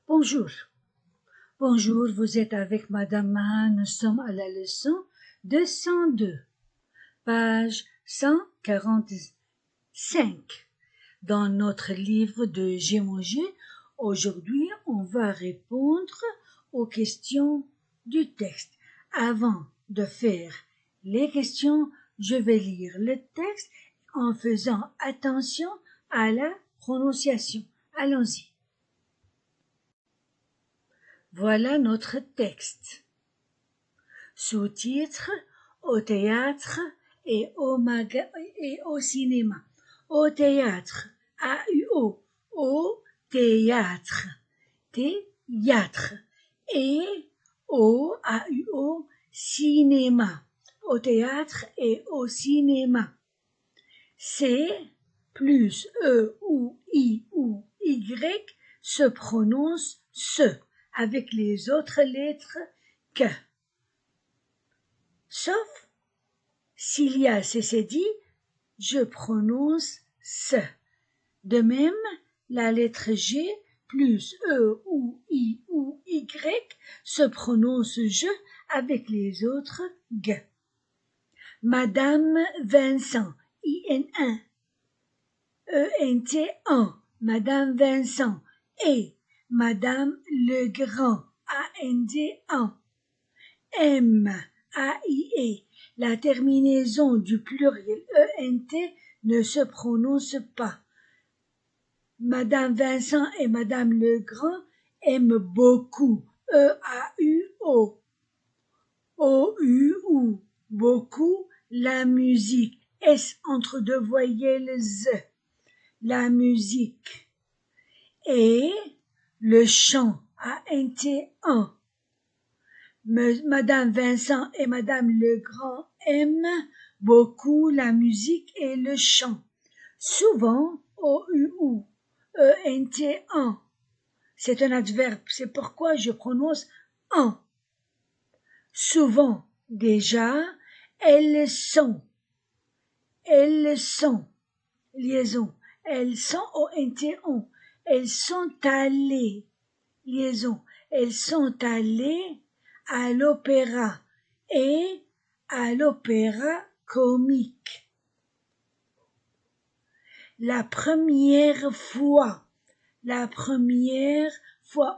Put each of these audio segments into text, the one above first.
Bonjour. Bonjour, vous êtes avec Madame Mahan, nous sommes à la leçon 202, page 145. Dans notre livre de Gémongé, aujourd'hui, on va répondre aux questions du texte. Avant de faire les questions, je vais lire le texte en faisant attention à la prononciation. Allons-y. Voilà notre texte. Sous-titres au théâtre et au cinéma. Au théâtre, A-U-O, au théâtre, théâtre, et au, A-U-O, cinéma, au théâtre et au cinéma. C plus E ou I ou Y se prononce se avec les autres lettres que. Sauf s'il y a CCD, je prononce se. De même, la lettre G plus E ou I ou Y se prononce je avec les autres G. Madame Vincent, I-N-1, E-N-T-1, Madame Vincent, et Madame Legrand, A-N-D-1, M, A-I-E, la terminaison du pluriel E-N-T ne se prononce pas. Madame Vincent et Madame Legrand aiment beaucoup, E-A-U-O, O-U-O, beaucoup, la musique, S entre deux voyelles Z, la musique, et le chant, A-N-T-1. Madame Vincent et Madame Legrand aiment beaucoup la musique et le chant. Souvent, O-U-O, E-N-T-1. C'est un adverbe, c'est pourquoi je prononce en. Souvent, déjà, elles sont, liaison, elles sont, O-N-T-On, elles sont allées, liaison, elles sont allées à l'opéra et à l'opéra comique. La première fois,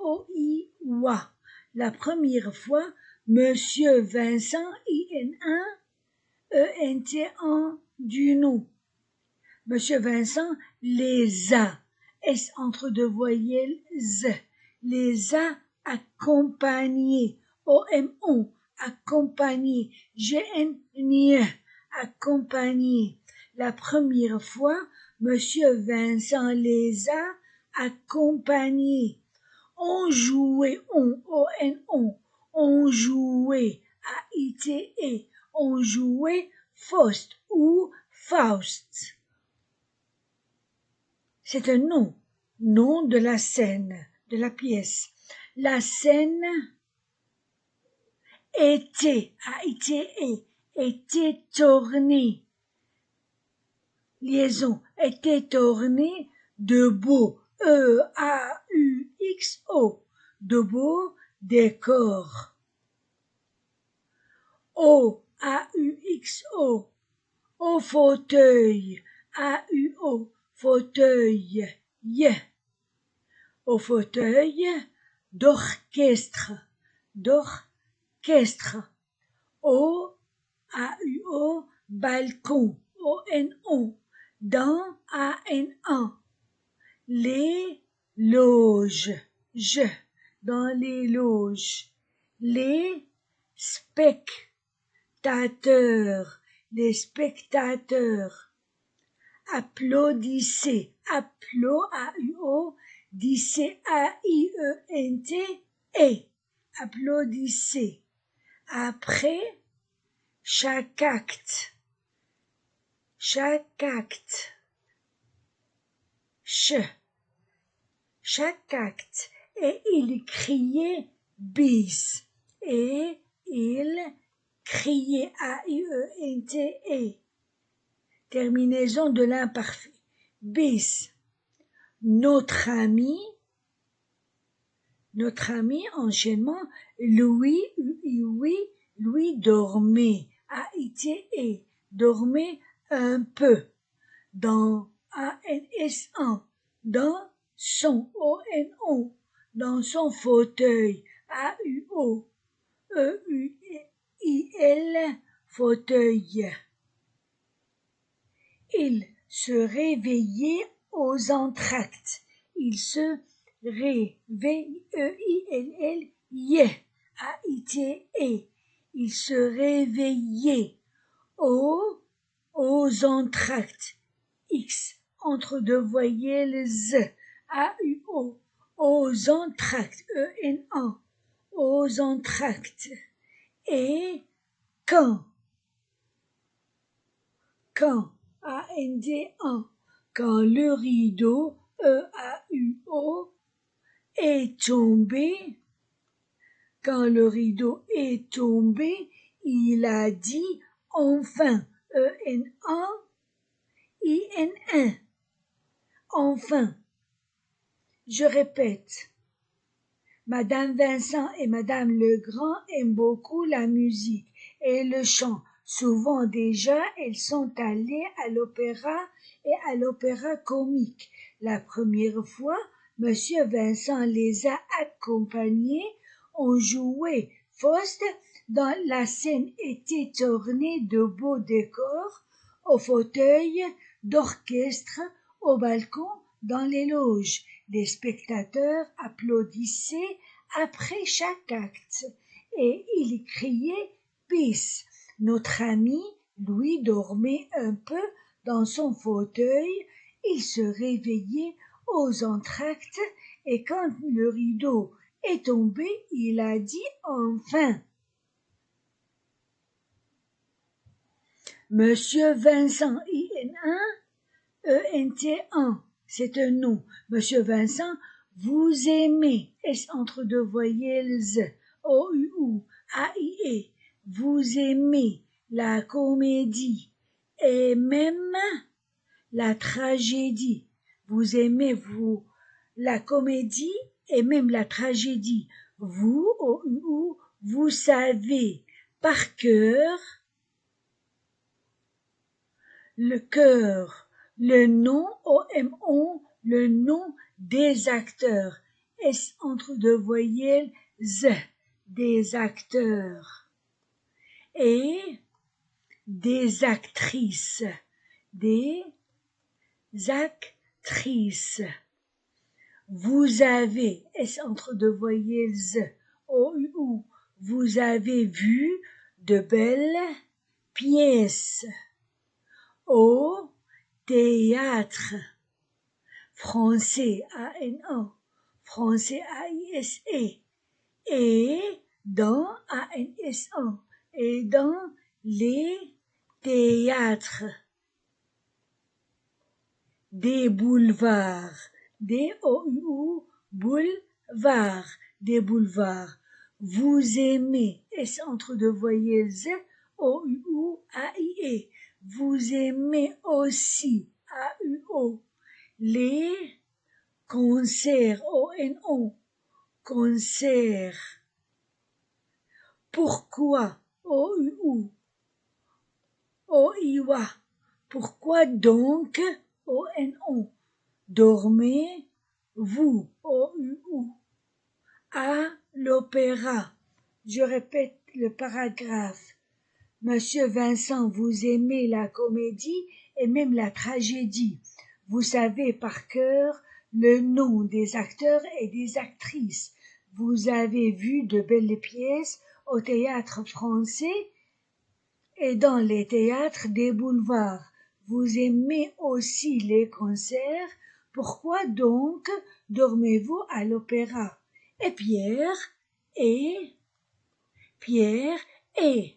O-I-W-A, la première fois, Monsieur Vincent, I-N-1, E-N-T-1, du nom. Monsieur Vincent les a, S entre deux voyelles Z, les a accompagnés, O-M-O, accompagnés, G-N-N-E, accompagnés. La première fois, Monsieur Vincent les a accompagnés. On jouait, O-N-O, on jouait, A-I-T-E, on jouait Faust ou Faust. C'est un nom de la scène, de la pièce. La scène était, A-I-T-E, était tournée. Liaison, était tournée de beaux, E-A-U-X-O, de beaux décors. O-A-U-X-O, au fauteuil, A-U-O, fauteuil, au fauteuil d'orchestre, O-A-U-O, balcon, O-N-O, dans, A-N-A, les loges, dans les loges, les spectateurs, applaudissez, A-U-O, A-I-E-N-T, applaudissez. Après, chaque acte, chaque acte, et il criait bis, et il criait, A-I-E-N-T-E, terminaison de l'imparfait, bis. Notre ami Notre ami enchaînement, Louis, oui, Louis dormait, A-I-T-E, dormait un peu, dans A-N-S-1, dans son, O-N-O, dans son fauteuil, A-U-O, E-U-I-L, fauteuil. Il se réveillait aux entr'actes. Il se réveillait, E-I-L-L-I-E, A-I-T-E. Il se réveillait aux entr'actes. X, entre deux voyelles Z, A-U-O, aux entr'actes, E-N-A, aux entr'actes. Et quand, A-N-D-A, quand le rideau, E-A-U-O, est tombé, quand le rideau est tombé, il a dit enfin, E-N-A-I-N-N, enfin. Je répète, Madame Vincent et Madame Legrand aiment beaucoup la musique et le chant. Souvent déjà, elles sont allées à l'opéra et à l'opéra comique. La première fois, Monsieur Vincent les a accompagnées. On jouait Faust. Dans la scène était ornée de beaux décors, au fauteuil, d'orchestre, au balcon, dans les loges. Les spectateurs applaudissaient après chaque acte et ils criaient « Bis ». Notre ami, Louis, dormait un peu dans son fauteuil. Il se réveillait aux entr'actes et quand le rideau est tombé, il a dit enfin. Monsieur Vincent, I-N-1, E-N-T-1, c'est un nom. Monsieur Vincent, vous aimez, S entre deux voyelles, O-U-U, A-I-E, vous aimez la comédie et même la tragédie. Vous aimez, vous, la comédie et même la tragédie. Vous, O-U-U, vous savez par cœur le cœur, le nom, O-M-O, le nom des acteurs, S entre deux voyelles, Z, des acteurs, et des actrices, des actrices. Vous avez, S entre deux voyelles, Z, O-U-U, vous avez vu de belles pièces au théâtre français, A-N-A, français, A-I-S-E, et dans, A-N-S-A, et dans les théâtres, des boulevards, D-O-U, boulevard, des boulevards. Vous aimez, S entre deux voyelles, Z, O-U, A-I-E. Vous aimez aussi, A-U-O, les concerts, O-N-O, concerts. Pourquoi, O-U-U, O-I-W, pourquoi donc, O-N-O, dormez-vous, O-U-U, à l'opéra. Je répète le paragraphe. Monsieur Vincent, vous aimez la comédie et même la tragédie. Vous savez par cœur le nom des acteurs et des actrices. Vous avez vu de belles pièces au théâtre français et dans les théâtres des boulevards. Vous aimez aussi les concerts. Pourquoi donc dormez-vous à l'opéra? Et Pierre et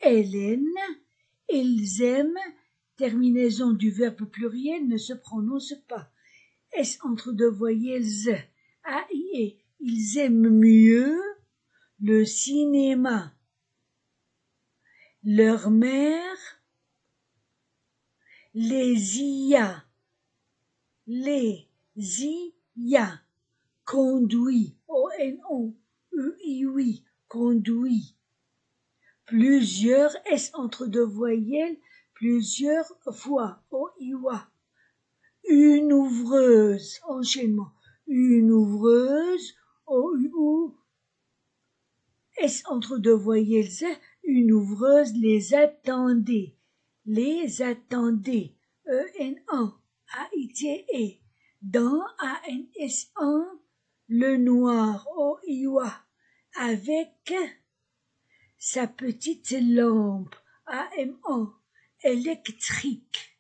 Hélène, ils aiment, terminaison du verbe pluriel ne se prononce pas. S entre deux voyelles, A-I-E, ils aiment mieux le cinéma. Leur mère les y a conduit, O-N-O, U-I-Oui, conduit. Plusieurs S entre deux voyelles, plusieurs fois, O-I-Wa. Une ouvreuse, enchaînement. Une ouvreuse, O-U-O, S entre deux voyelles, une ouvreuse les attendait. Les attendait, E-N-A, A-I-T-E. Dans A-N-S-1, le noir, O-I-W-A, avec sa petite lampe, A-M-A, électrique.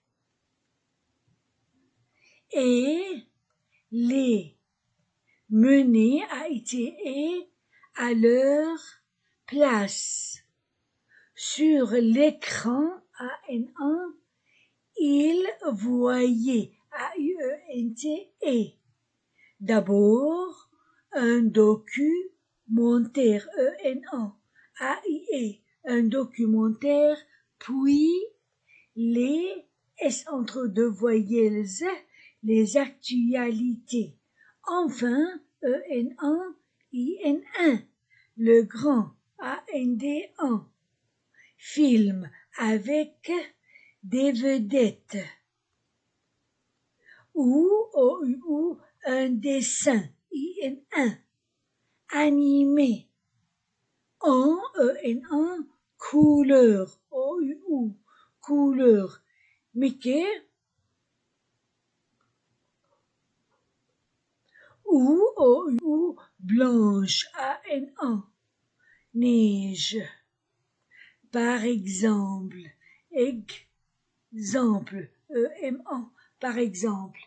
Et les mener, A-I-T-E, à leur place. Sur l'écran, A-N-A, il voyait, A-U-E-N-T-E, d'abord un documentaire, E-N-A, A-I-E, un documentaire, puis les S entre deux voyelles, les actualités. Enfin, E-N-A-I-N-1, le grand, A-N-D-1, film avec des vedettes. Ou un dessin, I-N-1, animé. En, E-N-1, couleur, O-U-U, couleur. Mickey, ou blanche, A-N-A, neige. Par exemple, exemple, E-M-A, par exemple.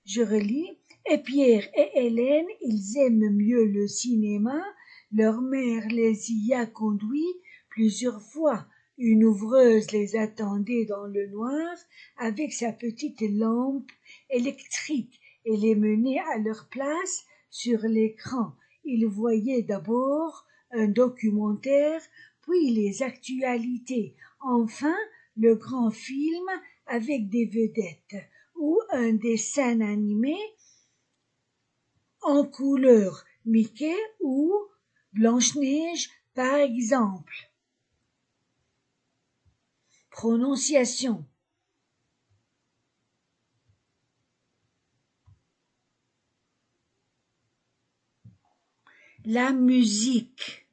Je relis. Et Pierre et Hélène, ils aiment mieux le cinéma. Leur mère les y a conduits plusieurs fois. Une ouvreuse les attendait dans le noir avec sa petite lampe électrique et les menait à leur place sur l'écran. Ils voyaient d'abord un documentaire, puis les actualités. Enfin, le grand film avec des vedettes ou un dessin animé en couleur, Mickey ou Blanche-Neige par exemple. Prononciation. La musique.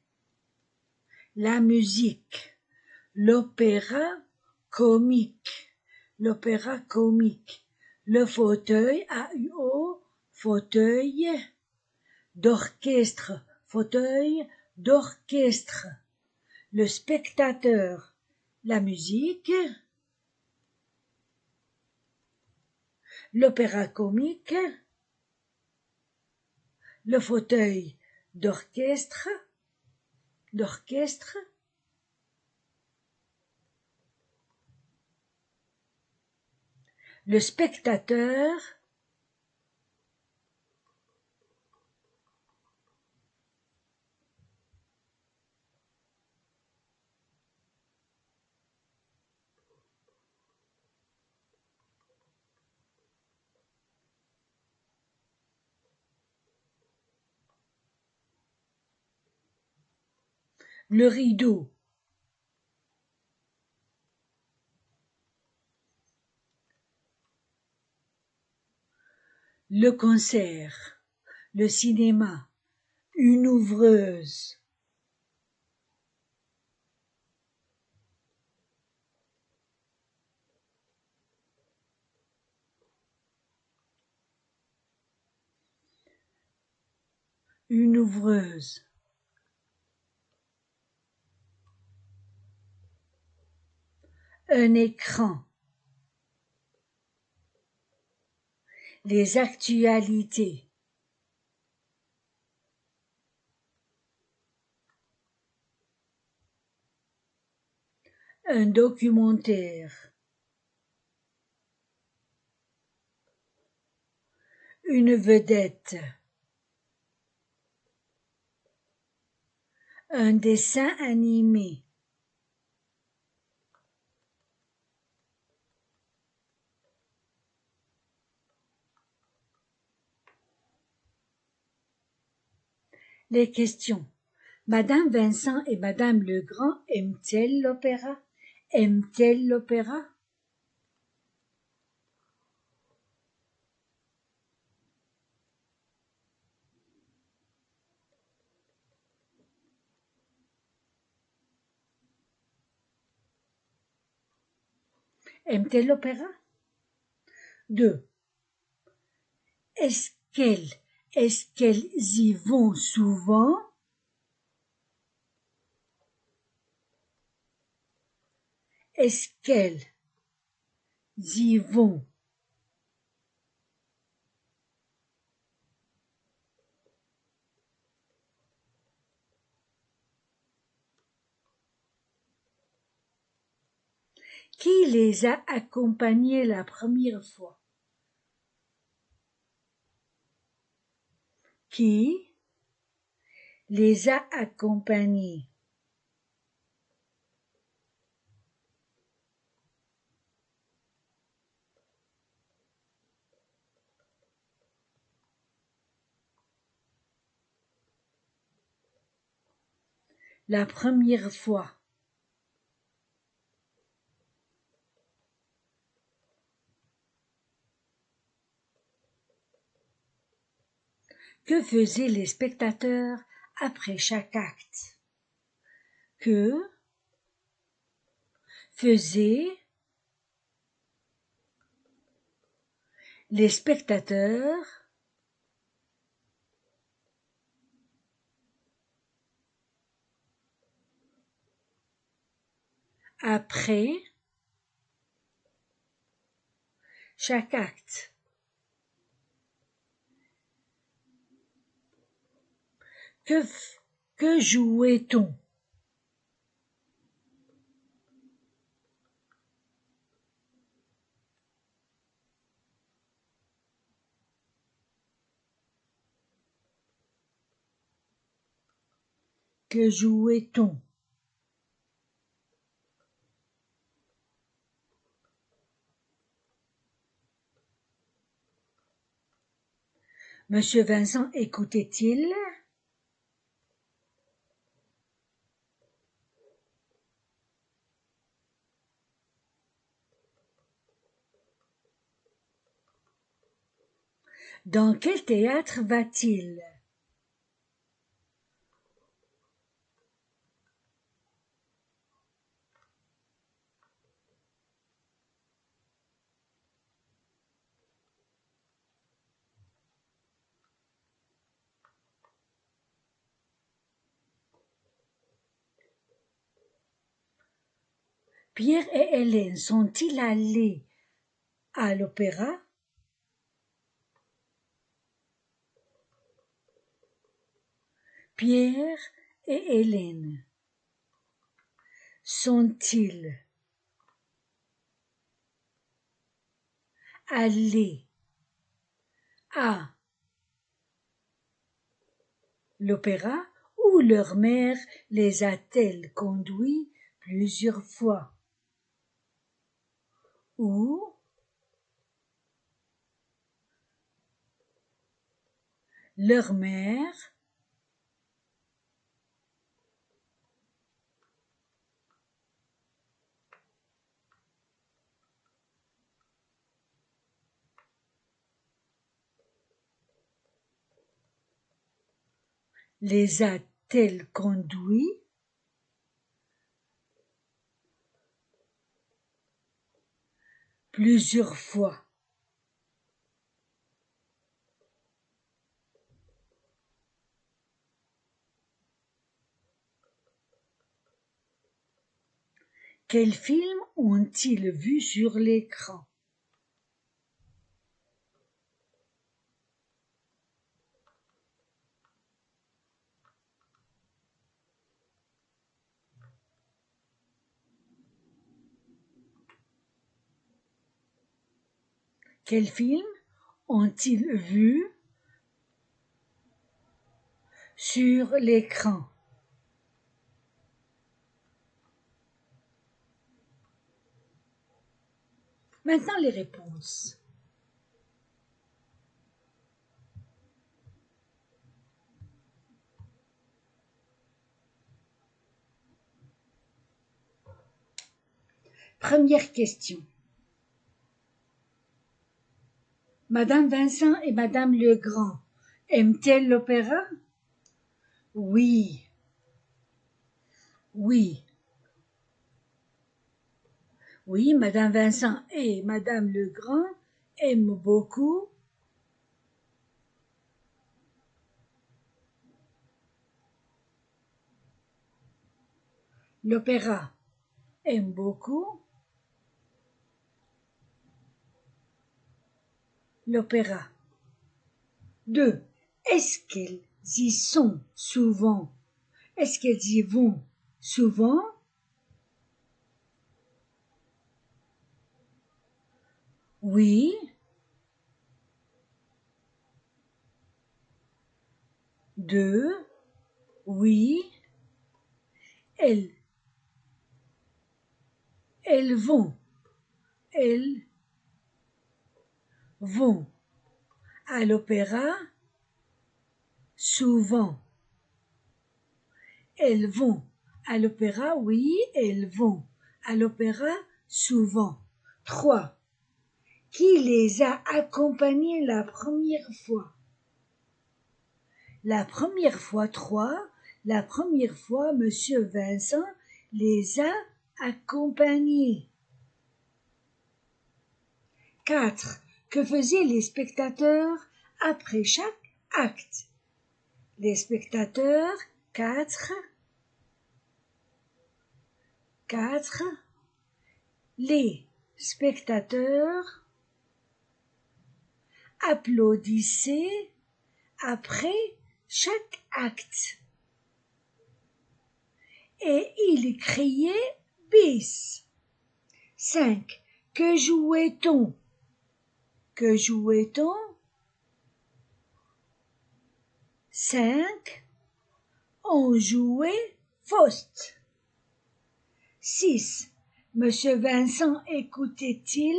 La musique. L'opéra comique. L'opéra comique. Le fauteuil, A-U-O, fauteuil d'orchestre. Fauteuil d'orchestre. Le spectateur. La musique. L'opéra comique. Le fauteuil d'orchestre. D'orchestre. Le spectateur. Le rideau. Le concert. Le cinéma. Une ouvreuse. Une ouvreuse. Un écran. Les actualités. Un documentaire. Une vedette. Un dessin animé. Les questions. Madame Vincent et Madame Legrand aiment-elles l'opéra? Aiment-elles l'opéra? Aiment-elles l'opéra? 2. Est-ce qu'elles y vont souvent? Est-ce qu'elles y vont? Qui les a accompagnées la première fois? Qui les a accompagnées? La première fois. Que faisaient les spectateurs après chaque acte? Que faisaient les spectateurs après chaque acte? Que jouait-on? Que jouait-on? Monsieur Vincent écoutait-il? Dans quel théâtre va-t-il? Pierre et Hélène sont-ils allés à l'opéra? Pierre et Hélène sont-ils allés à l'opéra ou leur mère les a-t-elle conduits plusieurs fois? Ou leur mère les a-t-elle conduits plusieurs fois? Quels films ont-ils vus sur l'écran? Quels films ont-ils vus sur l'écran? Maintenant les réponses. Première question. Madame Vincent et Madame Legrand aiment-elles l'opéra? Oui. Oui. Oui, Madame Vincent et Madame Legrand aiment beaucoup l'opéra. Aiment beaucoup l'opéra. 2. Est-ce qu'elles y sont souvent? Est-ce qu'elles y vont souvent? Oui. 2. Oui. Elles vont. Elles vont à l'opéra souvent. Elles vont à l'opéra, oui, elles vont à l'opéra souvent. 3. Qui les a accompagnées la première fois? La première fois, 3. La première fois, Monsieur Vincent les a accompagnés. 4. Que faisaient les spectateurs après chaque acte? Les spectateurs, 4. Les spectateurs applaudissaient après chaque acte et ils criaient bis. 5. Que jouait-on? Que jouait-on? 5. On jouait Faust. 6. Monsieur Vincent écoutait-il?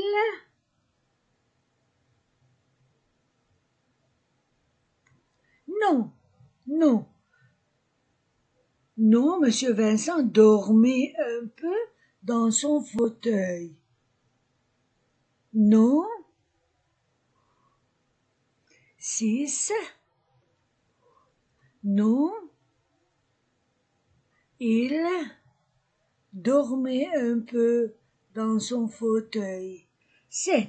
Non, non. Non, Monsieur Vincent dormait un peu dans son fauteuil. Non. 6. Non. Il dormait un peu dans son fauteuil. 7.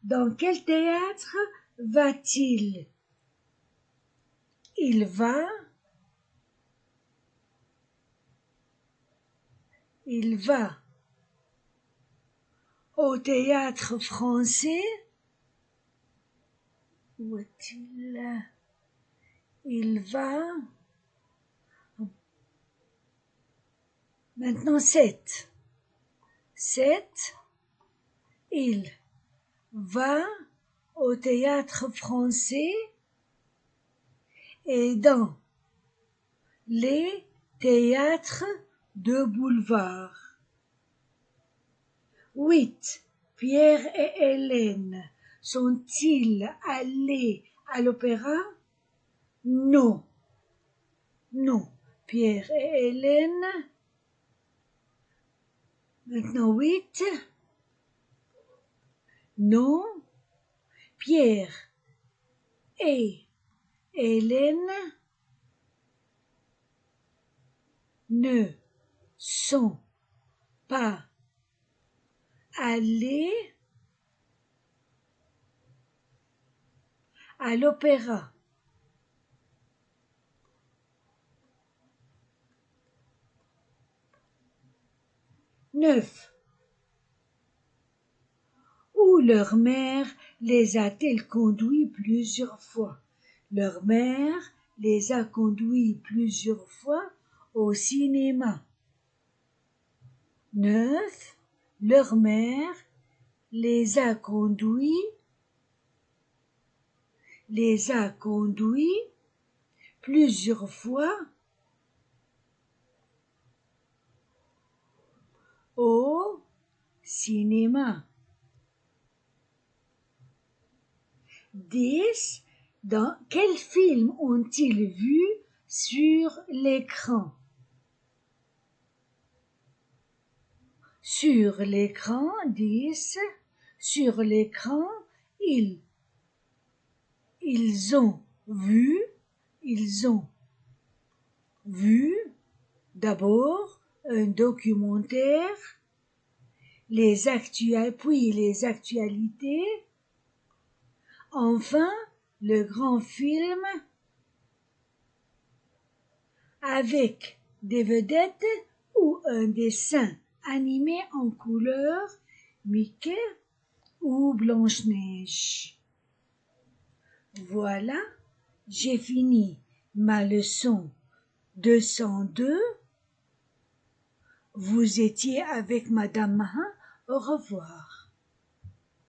Dans quel théâtre va-t-il? Il va au théâtre français. Où est-il? Il va. Maintenant 7. 7. Il va au théâtre français et dans les théâtres de boulevard. 8. Pierre et Hélène sont-ils allés à l'opéra? Non. Non. Pierre et Hélène. Maintenant 8. Non. Pierre et Hélène ne sont pas allés à l'opéra. 9. Où leur mère les a-t-elle conduits plusieurs fois? Leur mère les a conduits plusieurs fois au cinéma. 9. Leur mère les a conduits plusieurs fois au cinéma. 10. Dans quel film ont-ils vu sur l'écran? Sur l'écran 10, sur l'écran, ils ont vu, d'abord un documentaire, puis les actualités, enfin le grand film avec des vedettes ou un dessin animé en couleur, Mickey ou Blanche-Neige. Voilà, j'ai fini ma leçon 202. Vous étiez avec Madame Mahin. Au revoir.